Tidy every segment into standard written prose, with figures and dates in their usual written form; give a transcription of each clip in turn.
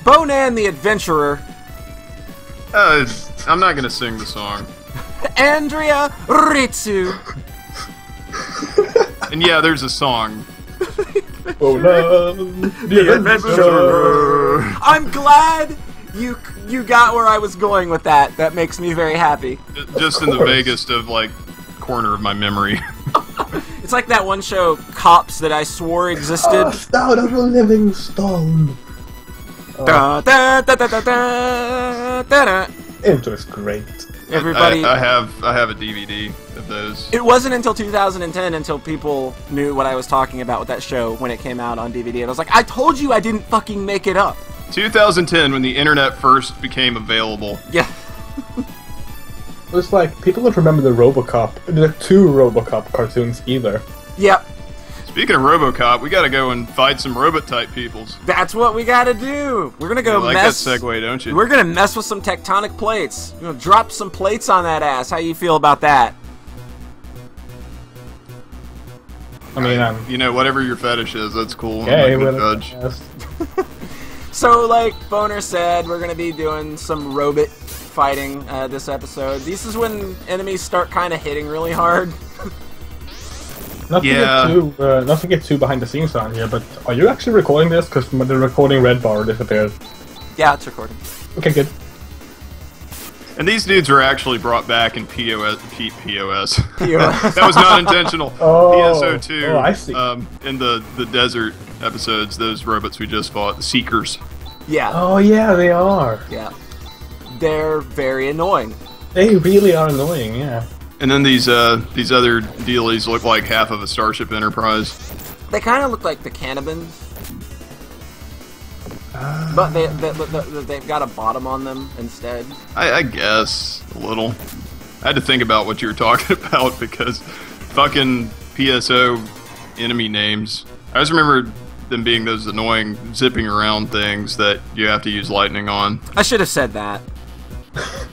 Bpwner the Adventurer. I'm not gonna sing the song. Andrea Ritsu. And yeah, there's a song. Bpwner the Adventurer. I'm glad you got where I was going with that. That makes me very happy. Just in the vaguest of, like, corner of my memory. It's like that one show, Cops, that I swore existed. Out of a living stone. Da, da, da, da, da, da, da, da. It was great. Everybody, I have a DVD of those. it wasn't until 2010 until people knew what I was talking about with that show when it came out on DVD, and I was like, I told you I didn't fucking make it up. 2010, when the internet first became available. Yeah. It was like, people don't remember the RoboCop, the 2 RoboCop cartoons either. Yep. Speaking of RoboCop, we gotta go and fight some robot-type peoples. That's what we gotta do. We're gonna go You like mess. that segue, don't you? We're gonna mess with some tectonic plates. We're gonna drop some plates on that ass. How you feel about that? I mean, you know, whatever your fetish is, that's cool. yeah, I'm not gonna judge. So, like Bpwner said, we're gonna be doing some robot fighting this episode. This is when enemies start kind of hitting really hard. Not to get too behind the scenes on here, but are you actually recording this? Because the recording red bar disappeared. Yeah, it's recording. Okay, good. And these dudes were actually brought back in POS. POS. That was not intentional. Oh, PSO2. oh, I see. In the desert episodes, those robots we just fought, the Seekers. Yeah. Oh yeah, they are. Yeah. They're very annoying. They really are annoying, yeah. And then these other dealies look like half of a Starship Enterprise. They kind of look like the Cannibans. But they've got a bottom on them instead. I guess a little. I had to think about what you were talking about because fucking PSO enemy names. I just remember them being those annoying zipping around things that you have to use lightning on. I should have said that.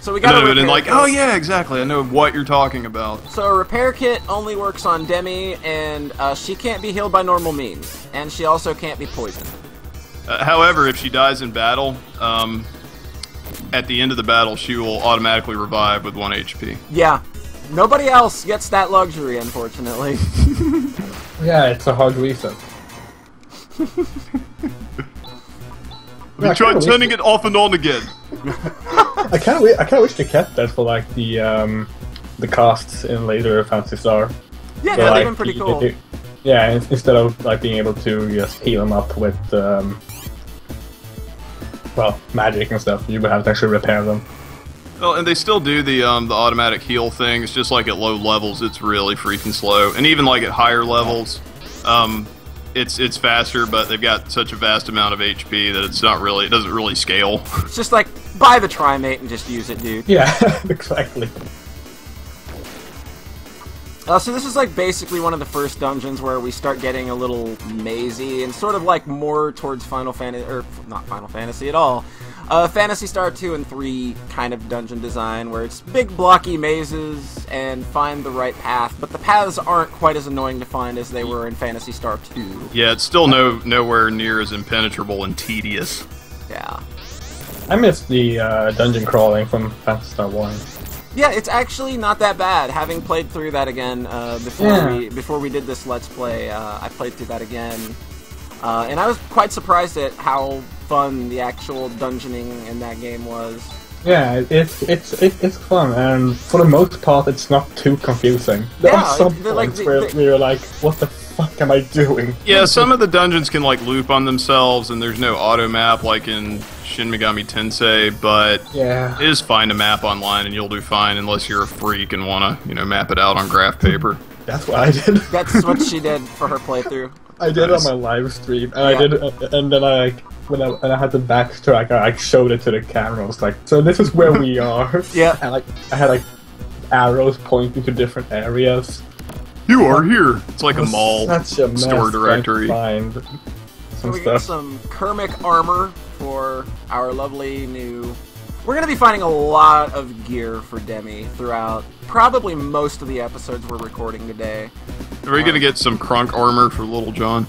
So we got and like, oh yeah, exactly. I know what you're talking about. So a repair kit only works on Demi, and she can't be healed by normal means, and she also can't be poisoned. However, if she dies in battle, at the end of the battle, she will automatically revive with 1 HP. Yeah. Nobody else gets that luxury, unfortunately. Yeah, it's a hard reset. We tried turning it off and on again. I kind of wish they kept that for like the casts in later Phantasy Star. Yeah, So, that'd like, been pretty cool. Yeah, instead of like being able to just heal them up with well, magic and stuff, you would have to actually repair them. Well, and they still do the automatic heal thing. It's just like at low levels, it's really freaking slow, and even like at higher levels, it's faster. But they've got such a vast amount of HP that it's not really, it doesn't really scale. It's just like, buy the Trimate and just use it, dude. Yeah, exactly. So this is like basically one of the first dungeons where we start getting a little mazy and sort of like more towards Final Fantasy, or not Final Fantasy at all. Phantasy Star 2 and 3 kind of dungeon design where it's big blocky mazes and find the right path, but the paths aren't quite as annoying to find as they were in Phantasy Star 2. Yeah, it's still nowhere near as impenetrable and tedious. Yeah. I miss the dungeon crawling from Phantasy Star 1. Yeah, it's actually not that bad. Having played through that again before we did this Let's Play, I played through that again, and I was quite surprised at how fun the actual dungeoning in that game was. Yeah, it's fun, and for the most part, it's not too confusing. There are some points where you're like, what the fuck am I doing? Yeah, some of the dungeons can like loop on themselves, and there's no auto map like in Shin Megami Tensei, but yeah, it is fine to map online, and you'll do fine unless you're a freak and want to, map it out on graph paper. That's what I did. That's what she did for her playthrough. I did on my live stream, and and then when I had the backtrack, I showed it to the camera. I was like, so this is where we are. Yeah. And I had arrows pointing to different areas. You are here. It's like a mall store directory. So we got some Kermic armor for our lovely new... We're going to be finding a lot of gear for Demi throughout probably most of the episodes we're recording today. Are we going to get some Crunk armor for Little John?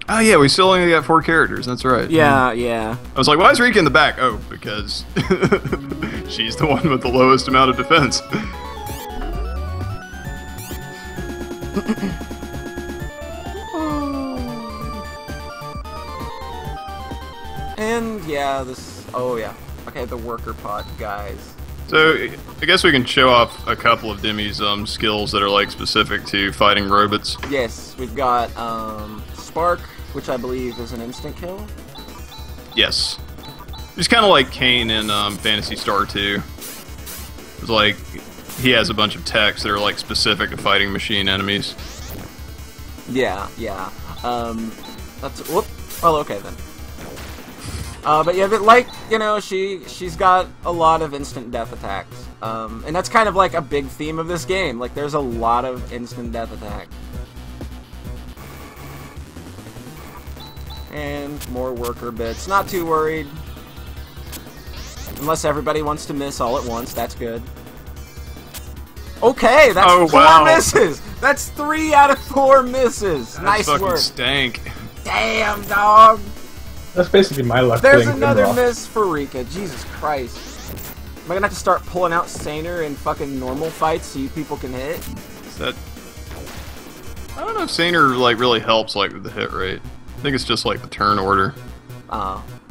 Oh yeah, we still only got 4 characters. That's right. Yeah, yeah. I was like, why is Rika in the back? Oh, because she's the one with the lowest amount of defense. And yeah, this. Oh yeah. Okay, the worker pod guys. So I guess we can show off a couple of Demi's skills that are like specific to fighting robots. Yes, we've got Spark, which I believe is an instant kill. Yes. He's kind of like Kane in Phantasy Star 2. It's like he has a bunch of techs that are like specific to fighting machine enemies. Yeah, yeah. That's whoop. Well, okay then. But yeah, but like, you know, she's got a lot of instant death attacks. And that's kind of like a big theme of this game. Like, there's a lot of instant death attacks. And more worker bits. Not too worried. Unless everybody wants to miss all at once, that's good. Okay, that's 4 misses! That's 3 out of 4 misses! Nice fucking work. Stank. Damn, dog! That's basically my luck. There's another miss for Rika. Jesus Christ. Am I gonna have to start pulling out Saner in fucking normal fights so you people can hit? Is that... I don't know if Saner like really helps like with the hit rate. I think it's just like the turn order.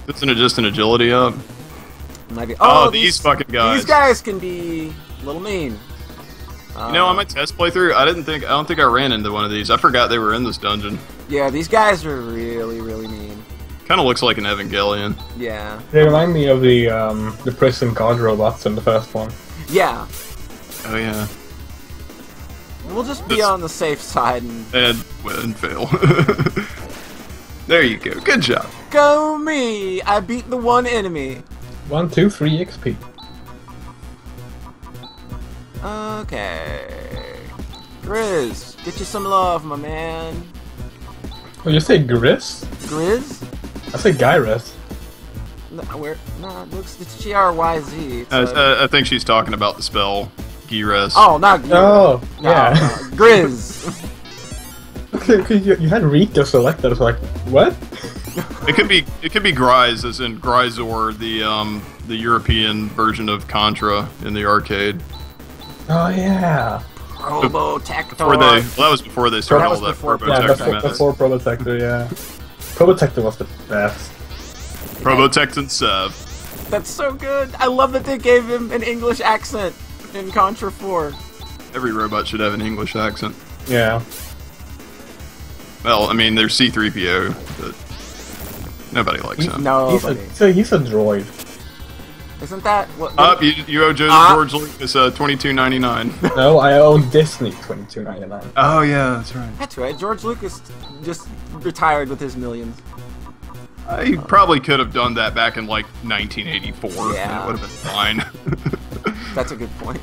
It's just an agility up. Maybe. Oh, these fucking guys. These guys can be a little mean. You know, on my test playthrough, I don't think I ran into one of these. I forgot they were in this dungeon. Yeah, these guys are really, really mean. Kind of looks like an Evangelion. Yeah. They remind me of the prison guard robots in the first one. Yeah. Oh yeah. We'll just be on the safe side and fail. There you go. Good job. Go me! I beat the one enemy. 1, 2, 3 XP. Okay. Grizz, get you some love, my man. Oh, you say Grizz? Grizz? I say Gyrus. No, no, it looks, it's G-R-Y-Z. I think she's talking about the spell Gires. Oh, not Gires. Oh, yeah. Grizz. Okay, you had Rika selected. I was like, what? It could be Grise, as in Grisor, the European version of Contra in the arcade. Oh yeah. Probotector. That was before they started all that Probotector mess. Before Probotector, yeah. Probotector was the best. Probotect and Sev. That's so good. I love that they gave him an English accent in Contra 4. Every robot should have an English accent. Yeah. Well, I mean, there's C-3PO, but nobody likes him. No, he's a droid. Isn't that what? You owe George Lucas $22.99. No, I own Disney $22.99. Oh yeah, that's right. That's right. George Lucas just retired with his millions. He probably could have done that back in like 1984. Yeah, it would have been fine. That's a good point.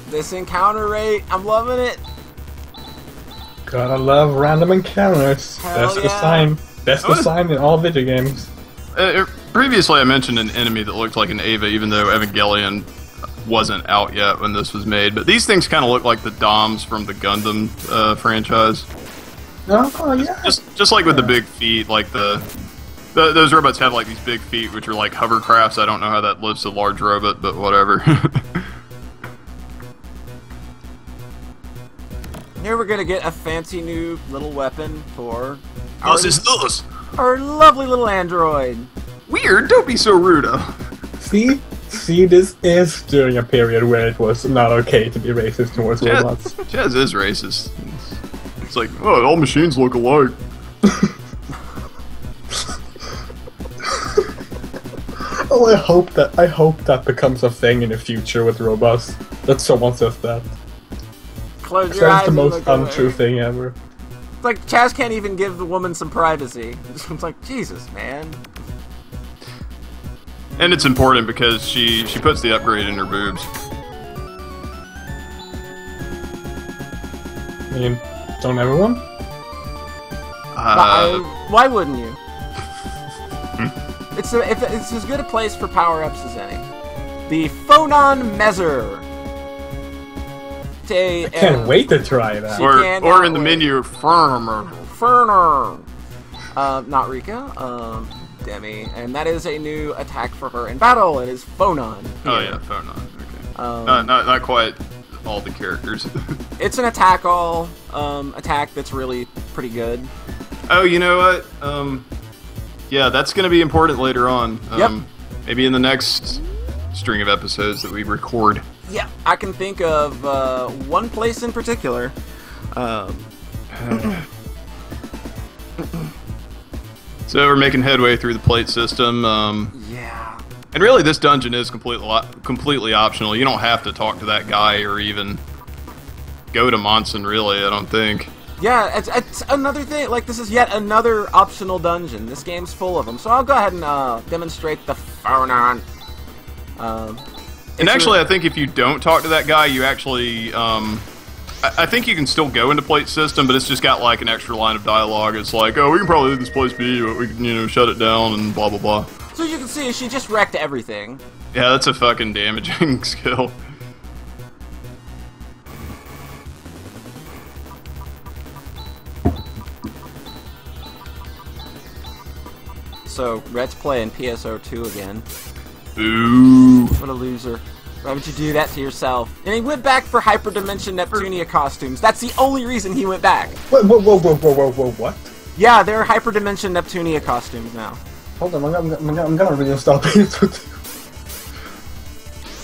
This encounter rate, I'm loving it. Gotta love random encounters. That's the sign. That's the sign in all video games. Previously, I mentioned an enemy that looked like an Ava, even though Evangelion wasn't out yet when this was made. But these things kind of look like the Doms from the Gundam franchise. Oh yeah. Just like with the big feet, like those robots have like these big feet, which are like hovercrafts. I don't know how that lifts a large robot, but whatever. Here we're gonna get a fancy new little weapon for our lovely little android. Weird, don't be so rude. See, this is during a period where it was not okay to be racist towards robots. Chaz is racist. It's like, oh, all machines look alike. Oh, I hope that becomes a thing in the future with robots. That someone says that. Close your eyes. That's the most untrue thing ever. It's like Chaz can't even give the woman some privacy. It's like, Jesus, man. And it's important because she puts the upgrade in her boobs. I mean, don't everyone? Why wouldn't you? It's as good a place for power-ups as any. The Phonon Measure. get a... Can't wait to try that. Or in the menu, Ferner. Not Rika, Demi. And that is a new attack for her in battle. It is Phonon. Oh yeah, Phonon. Okay. Not quite all the characters. It's an attack attack that's really pretty good. Oh, you know what? Yeah, that's going to be important later on. Yep. Maybe in the next string of episodes that we record. Yeah, I can think of one place in particular. So we're making headway through the plate system. Yeah. And really, this dungeon is completely optional. You don't have to talk to that guy or even go to Monson, really, I don't think. Yeah, it's another thing. Like, this is yet another optional dungeon. This game's full of them. So I'll go ahead and demonstrate the Phonon. And actually, I think if you don't talk to that guy, you actually... I think you can still go into plate system, but it's just got like an extra line of dialogue. It's like, oh, we can probably let this place be, but we can, you know, shut it down and blah, blah, blah. So as you can see, she just wrecked everything. Yeah, that's a fucking damaging skill. So, Red's playing PSO2 again. Boo. What a loser. Why would you do that to yourself? And he went back for Hyperdimension Neptunia costumes. That's the only reason he went back. Whoa, what? Yeah, they're Hyperdimension Neptunia costumes now. Hold on, I'm gonna reinstall PSO2.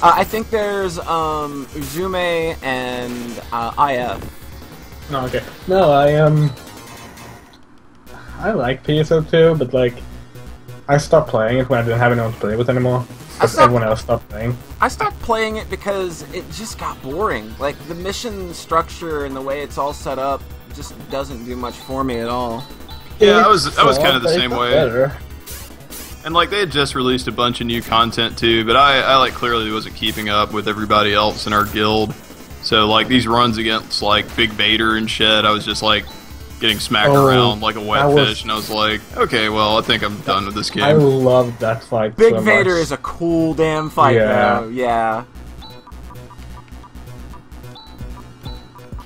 I think there's Uzume and IF. No, okay. No, I like PSO2, but like I stopped playing it when I didn't have anyone to play with anymore. Because everyone else stopped playing. I stopped playing it because it just got boring. Like, the mission structure and the way it's all set up just doesn't do much for me at all. Yeah, I was kind of the same way. Better. And like they had just released a bunch of new content too, but I like clearly wasn't keeping up with everybody else in our guild. So like these runs against like Big Vader and shit, I was just like getting smacked around like a wet fish, and I was like, okay, well, I think I'm done with this game. I love that fight. Big Vader is a cool damn fight, though. Yeah.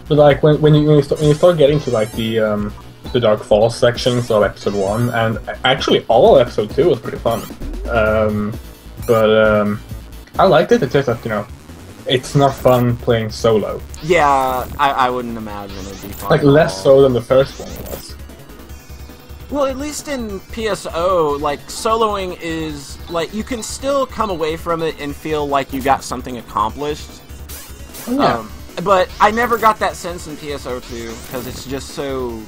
But like when you start getting to like the Dark Falls sections of episode 1, and actually all of episode 2 was pretty fun. But I liked it. It's just that, you know, it's not fun playing solo. Yeah, I wouldn't imagine it'd be fun. Like, less so than the first one was. Well, at least in PSO, like, soloing is, like, you can still come away from it and feel like you got something accomplished. Yeah. But I never got that sense in PSO2, because it's just so,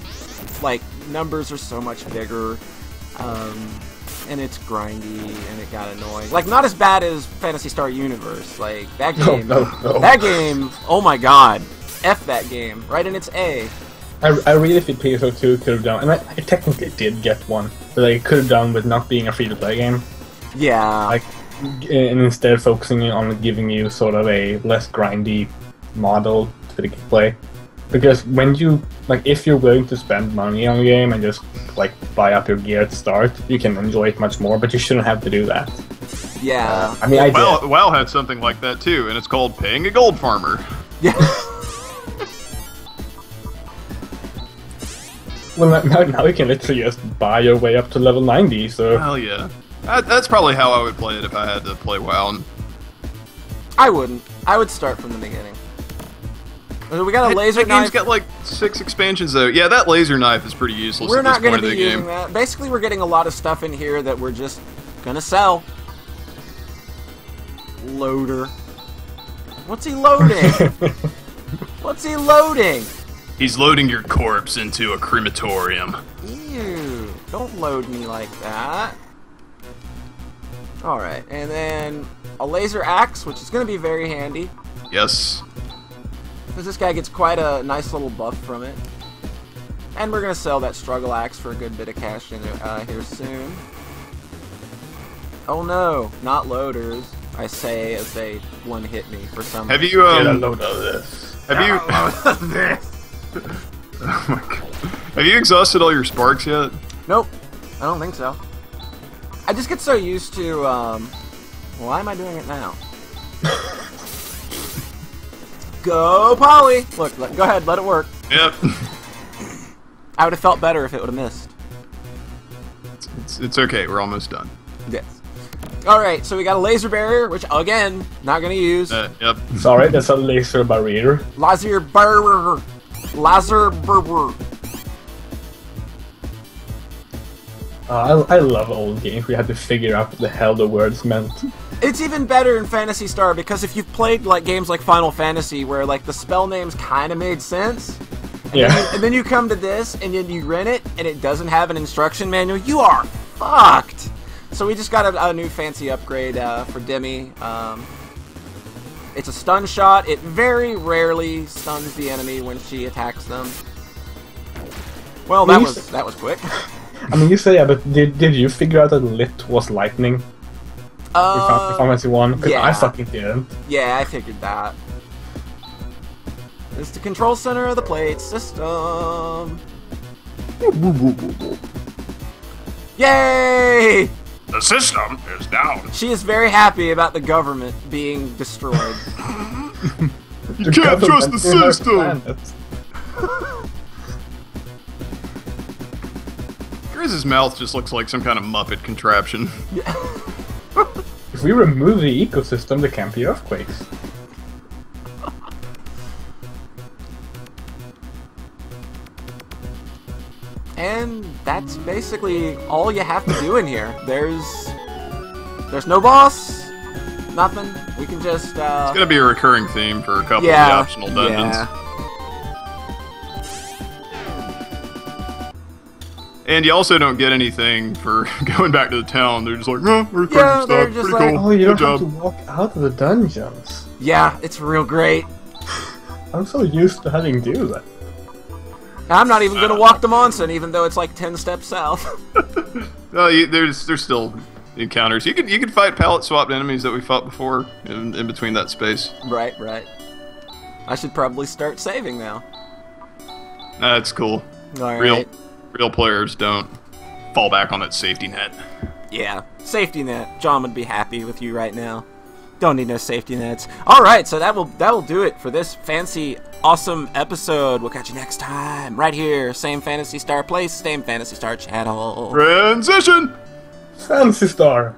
like, numbers are so much bigger. And it's grindy, and it got annoying. Like, not as bad as Phantasy Star Universe. Like, that game... No. That game, oh my god. F that game. Right in its A. I really think PSO2 could have done... And I technically did get one. But I could have done with not being a free-to-play game. Yeah. Like, and instead focusing on giving you sort of a less grindy model to the gameplay. Because when you, like, if you're willing to spend money on a game and just, like, buy up your gear at the start, you can enjoy it much more, but you shouldn't have to do that. Yeah. I mean, I did. WoW had something like that, too, and it's called paying a gold farmer. Yeah. Well, now you can literally just buy your way up to level 90, so... Hell yeah. That's probably how I would play it if I had to play WoW. I wouldn't. I would start from the beginning. We got a laser knife. The game's got like 6 expansions though. Yeah, that laser knife is pretty useless We're at this not going point to of be the using game. that. Basically, we're getting a lot of stuff in here that we're just going to sell. Loader. What's he loading? What's he loading? He's loading your corpse into a crematorium. Ew. Don't load me like that. Alright, and then a laser axe, which is going to be very handy. Yes. Because this guy gets quite a nice little buff from it. And we're going to sell that struggle axe for a good bit of cash in here soon. Oh no, not loaders, I say as they one-hit me for some reason. Have you, Get a load of this. Have you... Oh my god. Have you exhausted all your sparks yet? Nope, I don't think so. I just get so used to, why am I doing it now? Go, Polly! Look, go ahead, let it work. Yep. I would have felt better if it would have missed. It's okay. We're almost done. Yes. Alright, so we got a laser barrier, which, again, not going to use. Yep. Sorry, that's a laser barrier. Laser barrier. Laser barrier. I love old games. We had to figure out what the hell the words meant. It's even better in Phantasy Star because if you've played like games like Final Fantasy where like the spell names kind of made sense, and then you come to this and then you rent it and it doesn't have an instruction manual, you are fucked. So we just got a new fancy upgrade for Demi. It's a stun shot. It very rarely stuns the enemy when she attacks them. Well, that was quick. I mean, you say, yeah, but did you figure out that lit was lightning? In Phantasy 1? Because yeah. I fucking didn't. Yeah, I figured that. It's the control center of the plate system. Yay! The system is down. She is very happy about the government being destroyed. You can't trust the system! Griz's mouth just looks like some kind of Muppet contraption. If we remove the ecosystem, there can't be earthquakes. And that's basically all you have to do in here. There's no boss, nothing. We can just It's gonna be a recurring theme for a couple of the optional dungeons. Yeah. And you also don't get anything for going back to the town. They're just like, oh, we're stuff. they're Pretty just cool. like, Oh, you Good don't have job. to walk out of the dungeons. Yeah, it's real great. I'm so used to having to do that. I'm not even gonna walk to Monson, even though it's like 10 steps south. No, there's still encounters. You could fight palette swapped enemies that we fought before in between that space. Right. I should probably start saving now. That's cool. Alright. Real players don't fall back on that safety net. Yeah, safety net. John would be happy with you right now. Don't need no safety nets. Alright, so that will do it for this fancy, awesome episode. We'll catch you next time, right here. Same Phantasy Star place, same Phantasy Star channel. Transition! Fancy Star!